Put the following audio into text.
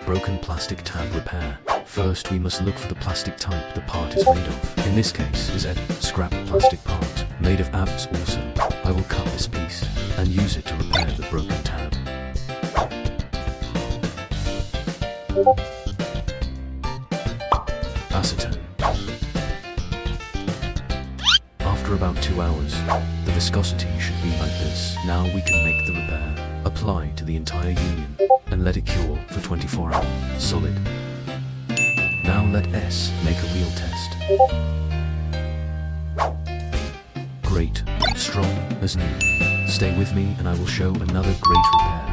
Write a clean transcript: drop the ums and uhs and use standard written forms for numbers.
broken plastic tab repair. First, we must look for the plastic type the part is made of. In this case, is a scrap plastic part, made of ABS also. I will cut this piece and use it to repair the broken tab. Acetone. After about 2 hours, the viscosity should be like this. Now we can make the repair. Apply to the entire union and let it cure for 24 hours. Solid. Now let S make a real test. Great. Strong as new. Stay with me and I will show another great repair.